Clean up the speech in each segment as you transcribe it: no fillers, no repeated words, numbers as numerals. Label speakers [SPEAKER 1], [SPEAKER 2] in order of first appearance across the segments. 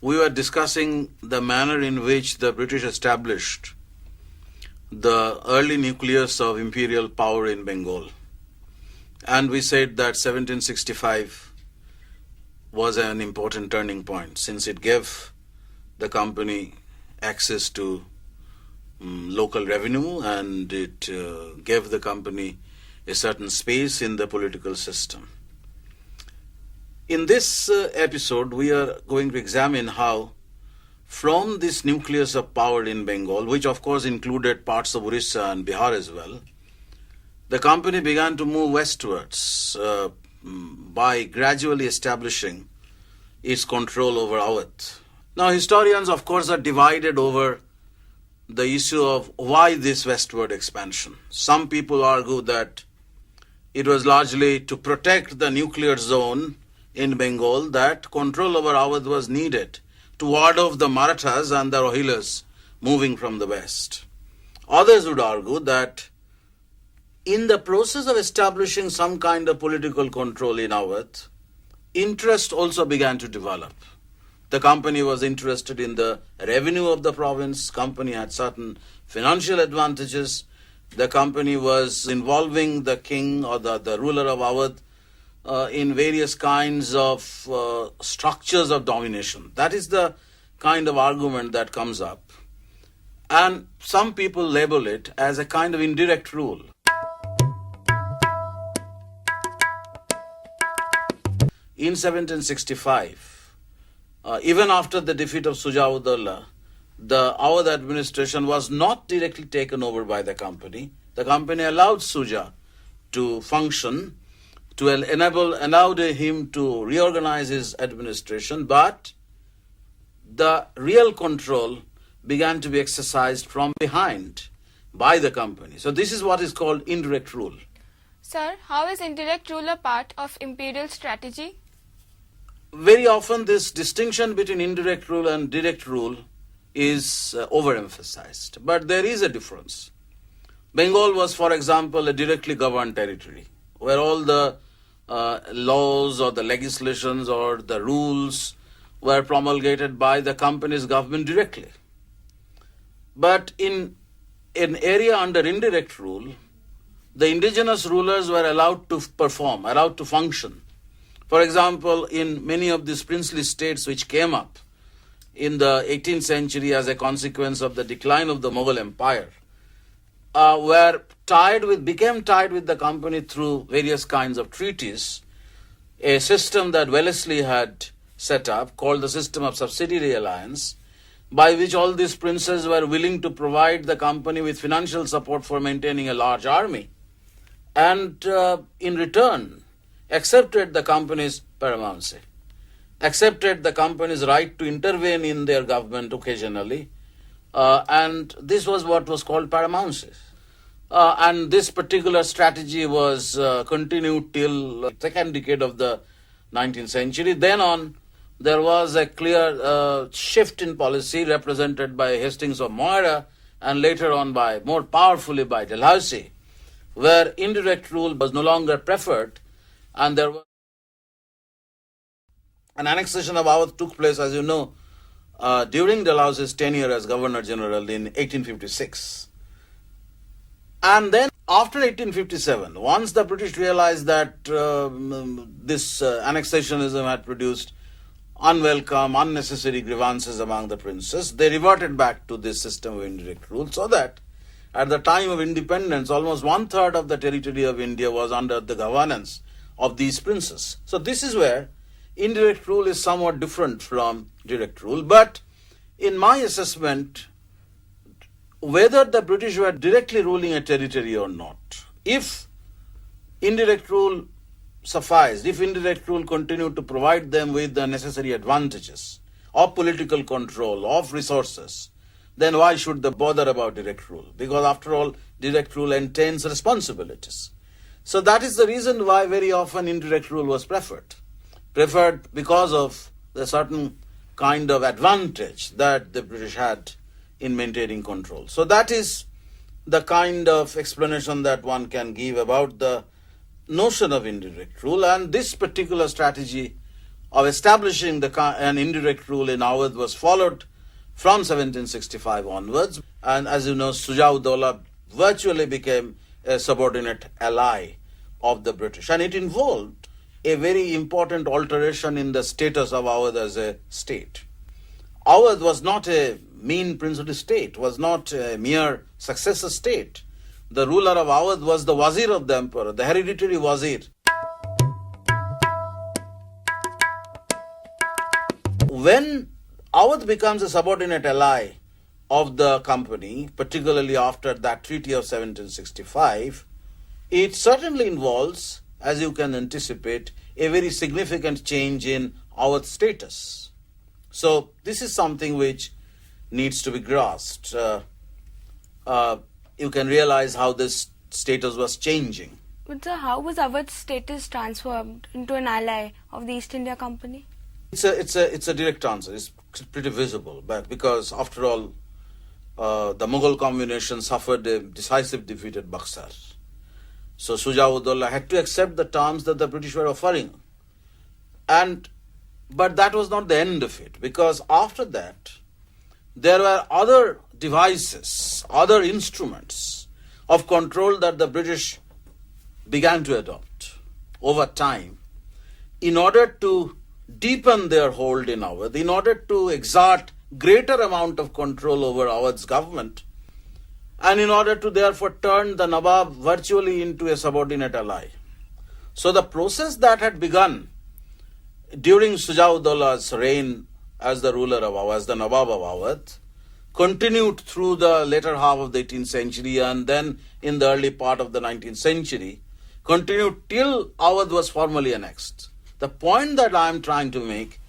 [SPEAKER 1] we were discussing the manner in which the British established the early nucleus of imperial power in Bengal. And we said that 1765 was an important turning point, since it gave the company access to local revenue, and it gave the company a certain space in the political system. In this episode, we are going to examine how, from this nucleus of power in Bengal, which of course included parts of Orissa and Bihar as well, the company began to move westwards by gradually establishing its control over Awadh. Now, historians, of course, are divided over the issue of why this westward expansion. Some people argue that it was largely to protect the nuclear zone in Bengal, that control over Awadh was needed to ward off the Marathas and the Rohillas moving from the west. Others would argue that in the process of establishing some kind of political control in Awadh, interest also began to develop. The company was interested in the revenue of the province. Company had certain financial advantages. The company was involving the king or the ruler of Awadh in various kinds of structures of domination. That is the kind of argument that comes up. And some people label it as a kind of indirect rule. In 1765, even after the defeat of Shuja-ud-Dawla, the Awadh administration was not directly taken over by the company. The company allowed Shuja to function, to allowed him to reorganize his administration, but the real control began to be exercised from behind by the company. So this is what is called indirect rule.
[SPEAKER 2] Sir, how is indirect rule a part of imperial strategy?
[SPEAKER 1] Very often this distinction between indirect rule and direct rule is overemphasized. But there is a difference. Bengal was, for example, a directly governed territory where all the laws or the legislations or the rules were promulgated by the company's government directly. But in an area under indirect rule, the indigenous rulers were allowed to perform, allowed to function. For example, in many of these princely states which came up in the 18th century as a consequence of the decline of the Mughal Empire, became tied with the company through various kinds of treaties, a system that Wellesley had set up called the system of subsidiary alliance, by which all these princes were willing to provide the company with financial support for maintaining a large army, and in return accepted the company's paramouncy, accepted the company's right to intervene in their government occasionally, and this was what was called paramouncy. And this particular strategy was continued till the second decade of the 19th century. Then on, there was a clear shift in policy represented by Hastings of Moira, and later on more powerfully by Dalhousie, where indirect rule was no longer preferred, and there was an annexation of Awadh took place, as you know, during Dalhousie's tenure as Governor General in 1856. And then after 1857, once the British realized that this annexationism had produced unwelcome, unnecessary grievances among the princes, they reverted back to this system of indirect rule, so that at the time of independence, almost 1/3 of the territory of India was under the governance of these princes. So this is where indirect rule is somewhat different from direct rule. But in my assessment, whether the British were directly ruling a territory or not, if indirect rule sufficed, if indirect rule continued to provide them with the necessary advantages of political control, of resources, then why should they bother about direct rule? Because after all, direct rule entails responsibilities. So that is the reason why very often indirect rule was preferred because of the certain kind of advantage that the British had in maintaining control. So that is the kind of explanation that one can give about the notion of indirect rule, and this particular strategy of establishing an indirect rule in Awadh was followed from 1765 onwards. And as you know, Shujā-ud-Dawla virtually became a subordinate ally of the British. And it involved a very important alteration in the status of Awadh as a state. Awadh was not a mean princely state, was not a mere successor state. The ruler of Awadh was the wazir of the emperor, the hereditary wazir. When Awadh becomes a subordinate ally of the company, particularly after that treaty of 1765, it certainly involves, as you can anticipate, a very significant change in Awadh's status. So this is something which needs to be grasped. You can realize how this status was changing.
[SPEAKER 3] But sir, how was Awadh's status transformed into an ally of the East India Company?
[SPEAKER 1] It's a direct answer. It's pretty visible, but because after all, the Mughal combination suffered a decisive defeat at Buxar. So Shujā-ud-Dawla had to accept the terms that the British were offering. But that was not the end of it, because after that, there were other devices, other instruments of control that the British began to adopt over time in order to deepen their hold in Awadh, in order to exert greater amount of control over Awadh's government, and in order to therefore turn the Nawab virtually into a subordinate ally. So the process that had begun during Shujā-ud-Dawla's reign as the ruler of Awadh, as the Nawab of Awadh, continued through the later half of the 18th century and then in the early part of the 19th century, continued till Awadh was formally annexed. The point that I am trying to make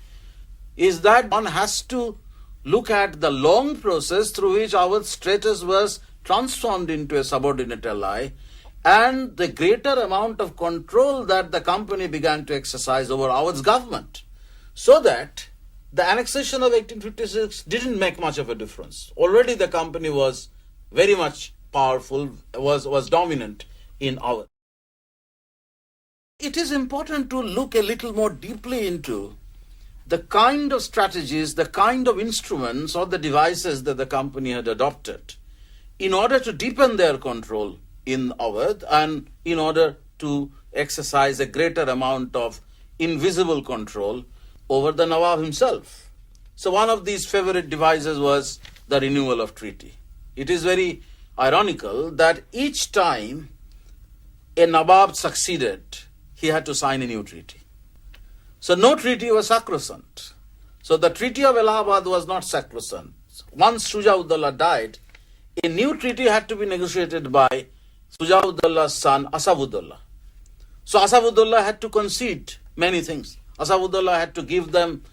[SPEAKER 1] is that one has to look at the long process through which Awadh's status was transformed into a subordinate ally and the greater amount of control that the company began to exercise over Awadh's government, so that the annexation of 1856 didn't make much of a difference. Already the company was very much powerful, was dominant in Awadh. It is important to look a little more deeply into the kind of strategies, the kind of instruments or the devices that the company had adopted in order to deepen their control in Awadh and in order to exercise a greater amount of invisible control over the Nawab himself. So one of these favorite devices was the renewal of treaty. It is very ironical that each time a Nawab succeeded, he had to sign a new treaty. So no treaty was sacrosanct. So the Treaty of Allahabad was not sacrosanct. Once Shujā-ud-Dawla died, a new treaty had to be negotiated by Shujā-ud-Dawla's son Asaf-ud-Dawla. So Asaf-ud-Dawla had to concede many things. Asaf-ud-Dawla had to give them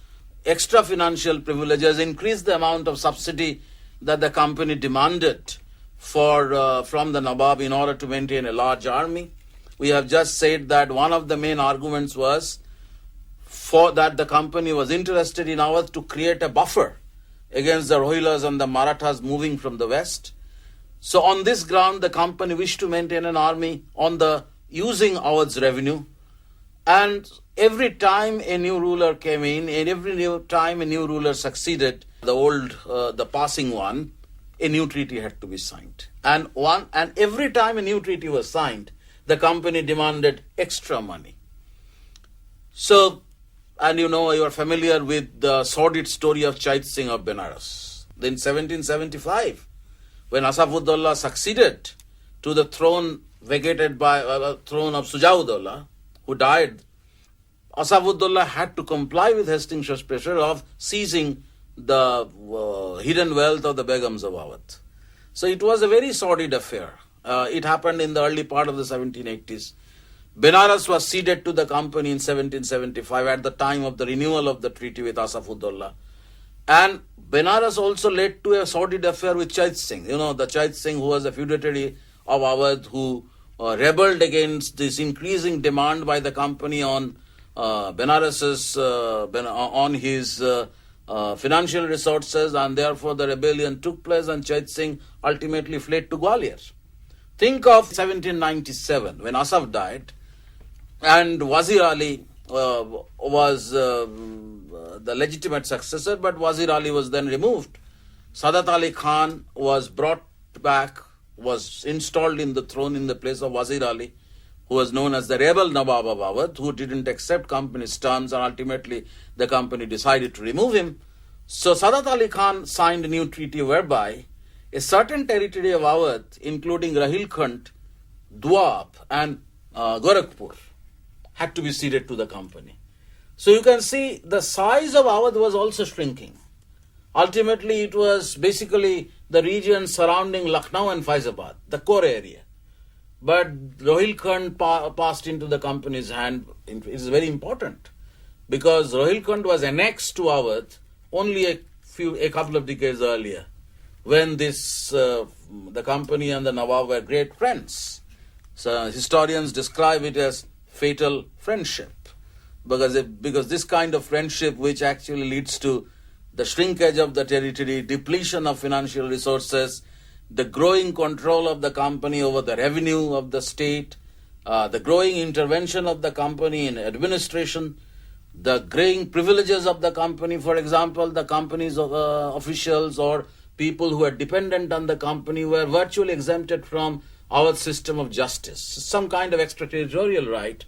[SPEAKER 1] extra financial privileges, increase the amount of subsidy that the company demanded from the Nawab in order to maintain a large army. We have just said that one of the main arguments was that the company was interested in Awadh to create a buffer against the Rohillas and the Marathas moving from the west. So on this ground, the company wished to maintain an army using Awadh's revenue. And every time a new ruler came in, and every time a new ruler succeeded, the passing one, a new treaty had to be signed. And every time a new treaty was signed, the company demanded extra money. So, and you are familiar with the sordid story of Chait Singh of Benares. In 1775, when Asaf-ud-Dawla succeeded to the throne vacated by throne of Shujā-ud-Dawla, who died, Asaf-ud-Dawla had to comply with Hastings's pressure of seizing the hidden wealth of the Begums of Awadh. So it was a very sordid affair. It happened in the early part of the 1780s. Benares was ceded to the company in 1775 at the time of the renewal of the treaty with Asaf-ud-Dawla. And Benares also led to a sordid affair with Chait Singh. The Chait Singh who was a feudatory of Awadh, who rebelled against this increasing demand by the company on on his financial resources, and therefore the rebellion took place and Chait Singh ultimately fled to Gwalior. Think of 1797 when Asaf died and Wazir Ali was the legitimate successor, but Wazir Ali was then removed. Sadat Ali Khan was brought back, was installed in the throne in the place of Wazir Ali, who was known as the rebel Nawab of Awadh, who didn't accept company's terms, and ultimately the company decided to remove him. So Sadat Ali Khan signed a new treaty whereby a certain territory of Awadh, including Rahilkhand, Doab and Gorakhpur, had to be ceded to the company. So you can see the size of Awadh was also shrinking. Ultimately, it was basically the region surrounding Lucknow and Faizabad, the core area. But Rohilkhand passed into the company's hand. It is very important because Rohilkhand was annexed to Awadh only a couple of decades earlier, when the company and the Nawab were great friends. So historians describe it as fatal friendship, because this kind of friendship, which actually leads to the shrinkage of the territory, depletion of financial resources, the growing control of the company over the revenue of the state, the growing intervention of the company in administration, the growing privileges of the company. For example, the company's officials or people who are dependent on the company were virtually exempted from our system of justice. Some kind of extraterritorial right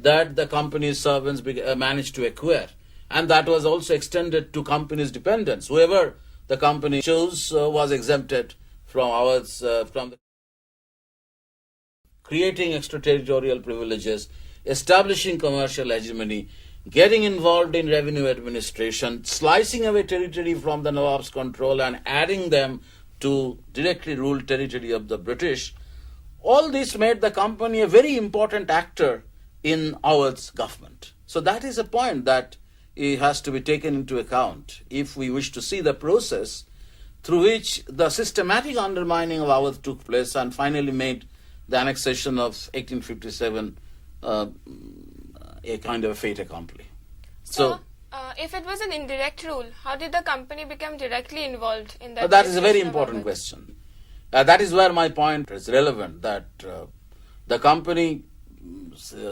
[SPEAKER 1] that the company's servants managed to acquire. And that was also extended to company's dependents. Whoever the company chose was exempted from creating extraterritorial privileges, establishing commercial hegemony, getting involved in revenue administration, slicing away territory from the Nawab's control and adding them to directly ruled territory of the British. All this made the company a very important actor in Awadh's government. So that is a point that it has to be taken into account if we wish to see the process through which the systematic undermining of Awadh took place and finally made the annexation of 1857 a kind of a fait accompli.
[SPEAKER 2] So, if it was an indirect rule, how did the company become directly involved in that?
[SPEAKER 1] That is a very important question. That is where my point is relevant, that the company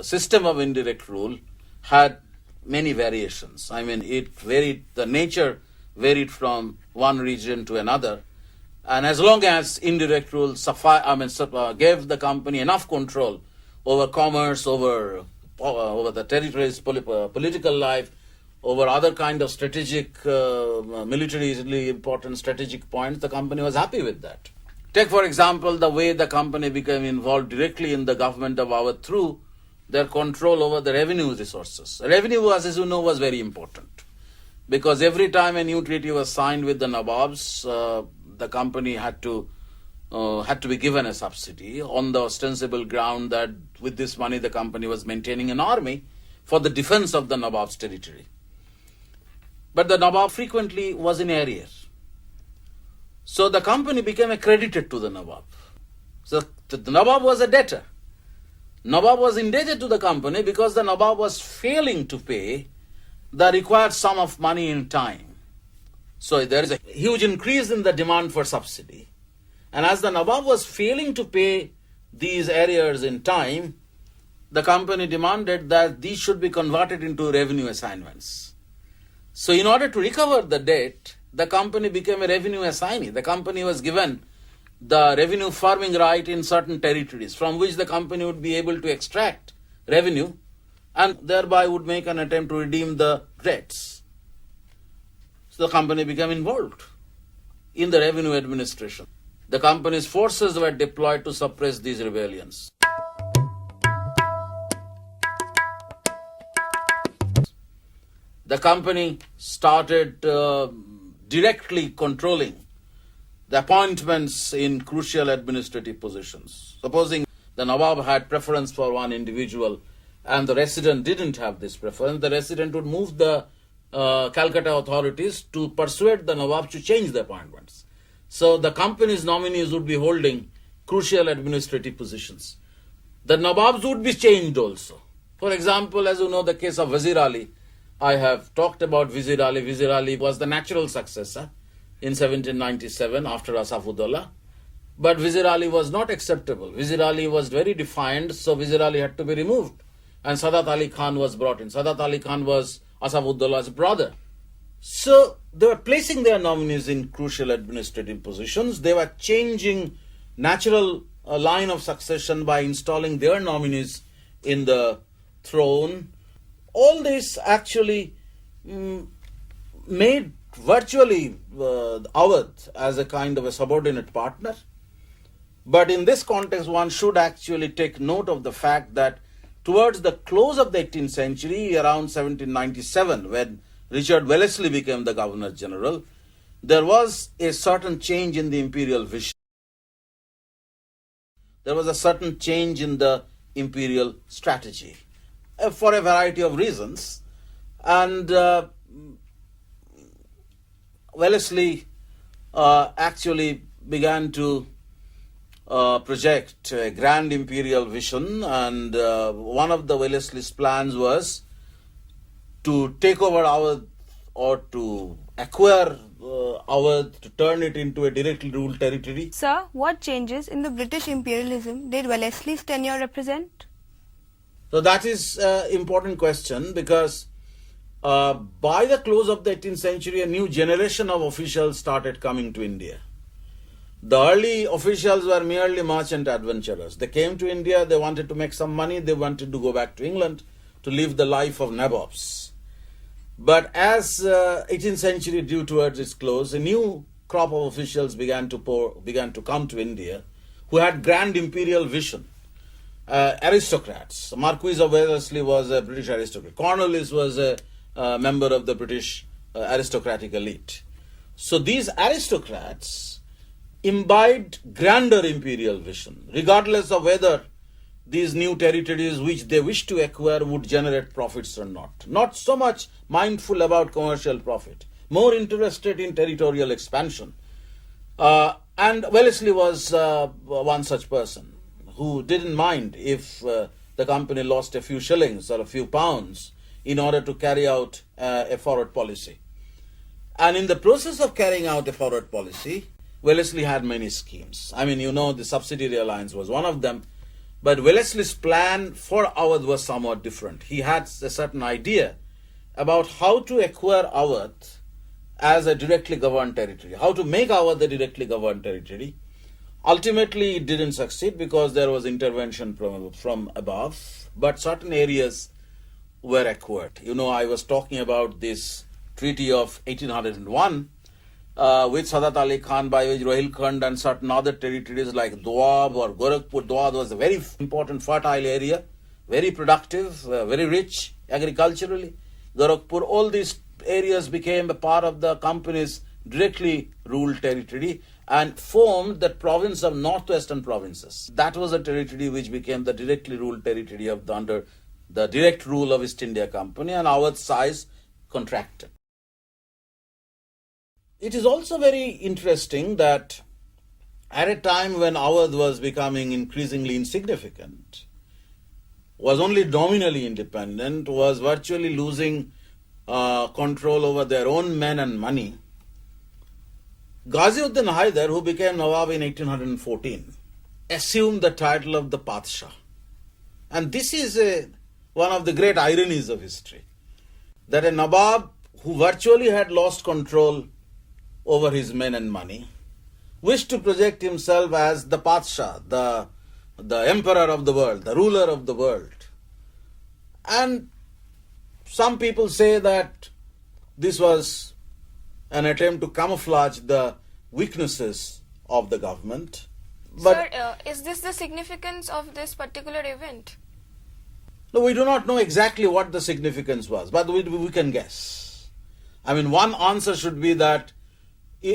[SPEAKER 1] system of indirect rule had many variations. I mean, it varied, the nature varied from one region to another. And as long as indirect rule gave the company enough control over commerce, over the territory's political life, over other kind of strategic, militarily important strategic points, the company was happy with that. Take, for example, the way the company became involved directly in the government of Awadh through their control over the revenue resources. Revenue, as you know, was very important because every time a new treaty was signed with the Nawabs, the company had to be given a subsidy on the ostensible ground that with this money the company was maintaining an army for the defense of the Nawab's territory. But the Nawab frequently was in arrears. So the company became accredited to the Nawab. So the Nawab was a debtor. Nawab was indebted to the company because the Nawab was failing to pay the required sum of money in time. So there is a huge increase in the demand for subsidy. And as the Nawab was failing to pay these arrears in time, the company demanded that these should be converted into revenue assignments. So in order to recover the debt, the company became a revenue assignee. The company was given the revenue farming right in certain territories from which the company would be able to extract revenue and thereby would make an attempt to redeem the debts. So the company became involved in the revenue administration. The company's forces were deployed to suppress these rebellions. The company started directly controlling the appointments in crucial administrative positions. Supposing the Nawab had preference for one individual and the resident didn't have this preference, the resident would move the Calcutta authorities to persuade the Nawab to change the appointments. So the company's nominees would be holding crucial administrative positions. The Nawabs would be changed also. For example, as you know, the case of Wazir Ali, I have talked about Wazir Ali. Wazir Ali was the natural successor in 1797 after Asaf-ud-Dawla. But Wazir Ali was not acceptable. Wazir Ali was very defiant, so Wazir Ali had to be removed. and Sadat Ali Khan was brought in. Sadat Ali Khan was Asafuddaullah's brother. So they were placing their nominees in crucial administrative positions. They were changing natural line of succession by installing their nominees in the throne. All this actually made virtually Awadh as a kind of a subordinate partner. But in this context, one should actually take note of the fact that towards the close of the 18th century, around 1797, when Richard Wellesley became the Governor General, there was a certain change in the imperial vision. There was a certain change in the imperial strategy for a variety of reasons. And Wellesley actually began to project a grand imperial vision, and one of the Wellesley's plans was to take over Awadh, or to acquire Awadh, to turn it into a directly ruled territory.
[SPEAKER 3] Sir, what changes in the British imperialism did Wellesley's tenure represent?
[SPEAKER 1] So that is an important question, because by the close of the 18th century, a new generation of officials started coming to India. The early officials were merely merchant adventurers. They came to India, they wanted to make some money, they wanted to go back to England to live the life of nabobs. But as 18th century drew towards its close, a new crop of officials began to come to India, who had grand imperial vision. Aristocrats. Marquis of Wellesley was a British aristocrat. Cornwallis was a member of the British aristocratic elite. So these aristocrats imbibed grander imperial vision, regardless of whether these new territories which they wished to acquire would generate profits or not. Not so much mindful about commercial profit, more interested in territorial expansion. And Wellesley was one such person who didn't mind if the company lost a few shillings or a few pounds in order to carry out a forward policy. And in the process of carrying out a forward policy, Wellesley had many schemes. I mean, the subsidiary alliance was one of them. But Wellesley's plan for Awadh was somewhat different. He had a certain idea about how to acquire Awadh as a directly governed territory, how to make Awadh a directly governed territory. Ultimately, it didn't succeed because there was intervention from above, but certain areas were acquired. I was talking about this Treaty of 1801 with Sadat Ali Khan, by which Rohilkhand and certain other territories like Doab or Gorakhpur. Doab was a very important fertile area, very productive, very rich agriculturally. Gorakhpur, all these areas became a part of the company's directly ruled territory and formed the province of northwestern provinces. That was a territory which became the directly ruled territory under the direct rule of East India Company, and Awadh's size contracted. It is also very interesting that at a time when Awadh was becoming increasingly insignificant, was only nominally independent, was virtually losing control over their own men and money, Gazi-ud-din Haidar, who became Nawab in 1814, assumed the title of the Padshah. And this is one of the great ironies of history, that a Nawab who virtually had lost control over his men and money wished to project himself as the Padshah, the emperor of the world, the ruler of the world. And some people say that this was an attempt to camouflage the weaknesses of the government. But
[SPEAKER 2] Sir, is this the significance of this particular event?
[SPEAKER 1] no, we do not know exactly what the significance was, but we can guess. I mean, one answer should be that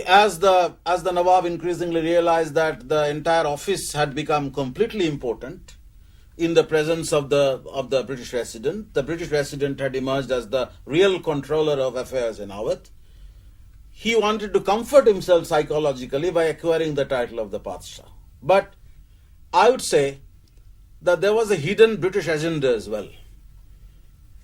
[SPEAKER 1] as the Nawab increasingly realized that the entire office had become completely important in the presence of the British resident, the British resident had emerged as the real controller of affairs in Awadh. He wanted to comfort himself psychologically by acquiring the title of the Padshah. But I would say that there was a hidden British agenda as well.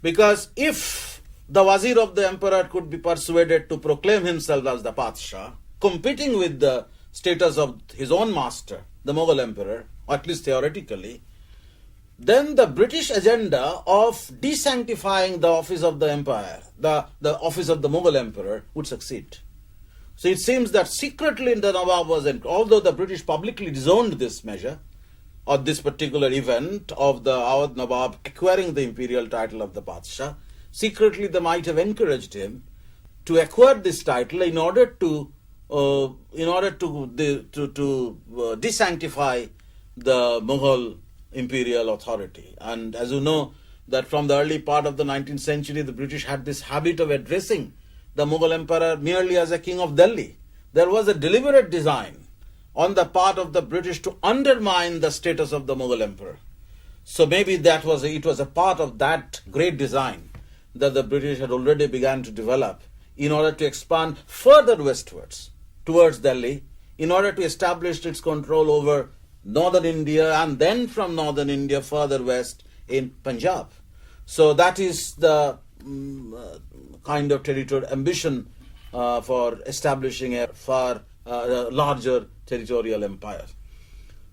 [SPEAKER 1] Because if the Wazir of the Emperor could be persuaded to proclaim himself as the Padshah, competing with the status of his own master, the Mughal Emperor, or at least theoretically, then the British agenda of desanctifying the office of the empire, the office of the Mughal emperor, would succeed. So it seems that secretly the Nawab was, although the British publicly disowned this measure, or this particular event of the Awadh Nawab acquiring the imperial title of the Padshah, secretly they might have encouraged him to acquire this title in order to desanctify the Mughal imperial authority. And as you know, that from the early part of the 19th century, the British had this habit of addressing the Mughal emperor merely as a king of Delhi. There was a deliberate design on the part of the British to undermine the status of the Mughal emperor. So maybe it was a part of that great design that the British had already begun to develop in order to expand further westwards towards Delhi, in order to establish its control over northern India, and then from northern India further west in Punjab. So that is the kind of territorial ambition for establishing a far larger territorial empire.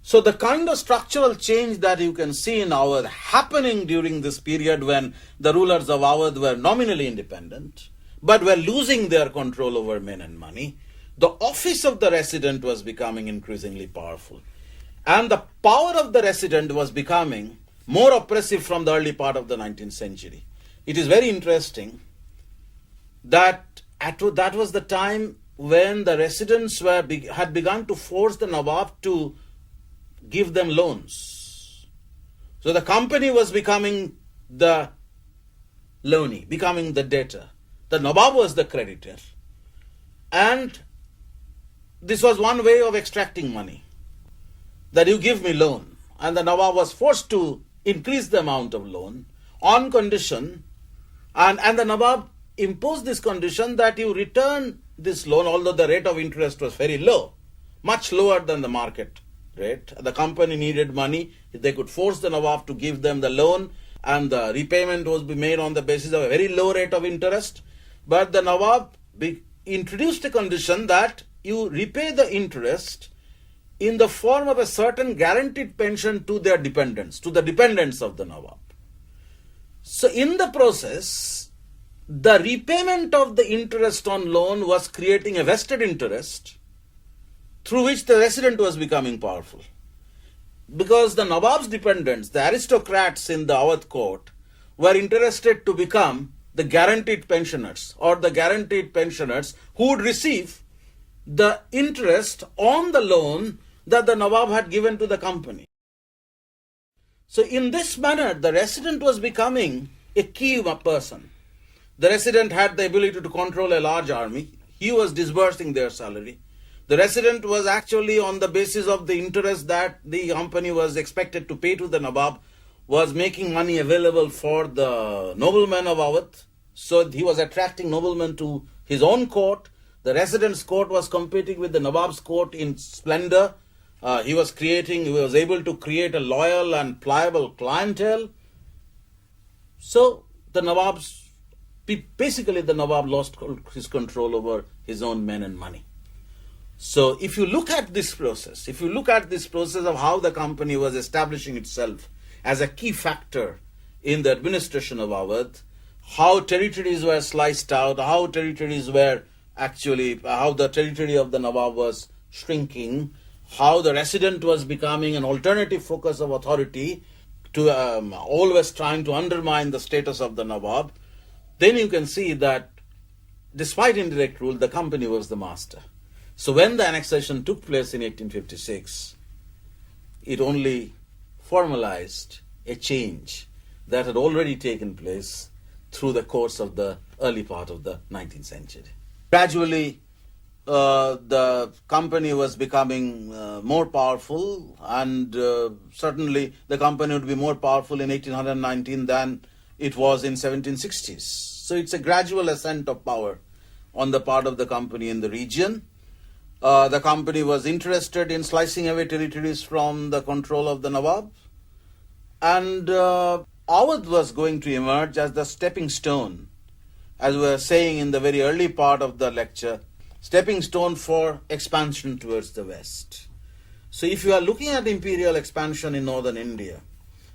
[SPEAKER 1] So the kind of structural change that you can see in Awadh happening during this period when the rulers of Awadh were nominally independent, but were losing their control over men and money, the office of the resident was becoming increasingly powerful. And the power of the resident was becoming more oppressive from the early part of the 19th century. It is very interesting that that was the time when the residents had begun to force the Nawab to give them loans. So the company was becoming the loanee, becoming the debtor. The Nawab was the creditor. And this was one way of extracting money, that you give me loan. And the Nawab was forced to increase the amount of loan on condition, and the Nawab imposed this condition that you return this loan, although the rate of interest was very low, much lower than the market rate. The company needed money. They could force the Nawab to give them the loan, and the repayment was be made on the basis of a very low rate of interest. But the Nawab introduced a condition that you repay the interest in the form of a certain guaranteed pension to their dependents, to the dependents of the Nawab. So in the process, the repayment of the interest on loan was creating a vested interest through which the resident was becoming powerful. Because the Nawab's dependents, the aristocrats in the Awadh court, were interested to become the guaranteed pensioners, or the guaranteed pensioners who would receive the interest on the loan that the Nawab had given to the company. So in this manner, the resident was becoming a key person. The resident had the ability to control a large army. He was disbursing their salary. The resident was actually, on the basis of the interest that the company was expected to pay to the Nawab, was making money available for the noblemen of Awadh. So he was attracting noblemen to his own court. The resident's court was competing with the Nawab's court in splendor. He was able to create a loyal and pliable clientele. So the Nawab lost his control over his own men and money. So if you look at this process, of how the company was establishing itself as a key factor in the administration of Awadh, how territories were sliced out, how the territory of the Nawab was shrinking, how the resident was becoming an alternative focus of authority to always trying to undermine the status of the Nawab, then you can see that despite indirect rule, the company was the master. So when the annexation took place in 1856, it only formalized a change that had already taken place through the course of the early part of the 19th century. Gradually, the company was becoming more powerful, and certainly the company would be more powerful in 1819 than it was in 1760s. So it's a gradual ascent of power on the part of the company in the region. The company was interested in slicing away territories from the control of the Nawab, and Awadh was going to emerge as the stepping stone, as we were saying in the very early part of the lecture, stepping stone for expansion towards the west. So if you are looking at imperial expansion in northern India,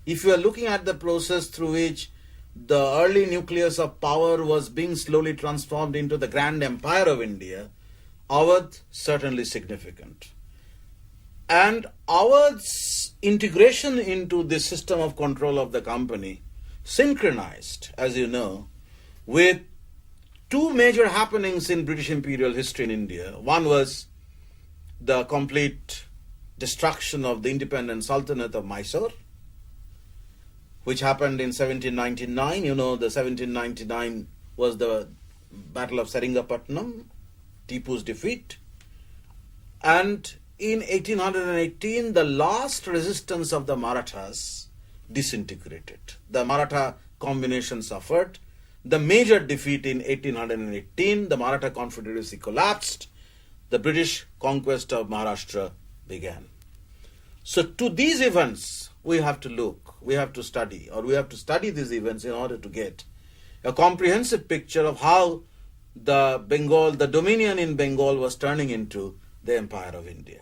[SPEAKER 1] if you are looking at the process through which the early nucleus of power was being slowly transformed into the grand empire of India, Awadh certainly significant. And Awadh's integration into the system of control of the company synchronized, as you know, with two major happenings in British imperial history in India. One was the complete destruction of the independent Sultanate of Mysore, which happened in 1799. You know, the 1799 was the Battle of Seringapatam, Tipu's defeat. And in 1818, the last resistance of the Marathas disintegrated. The Maratha combination suffered. The major defeat in 1818, the Maratha Confederacy collapsed. The British conquest of Maharashtra began. So to these events, we have to look, we have to study these events in order to get a comprehensive picture of how the dominion in Bengal was turning into the Empire of India.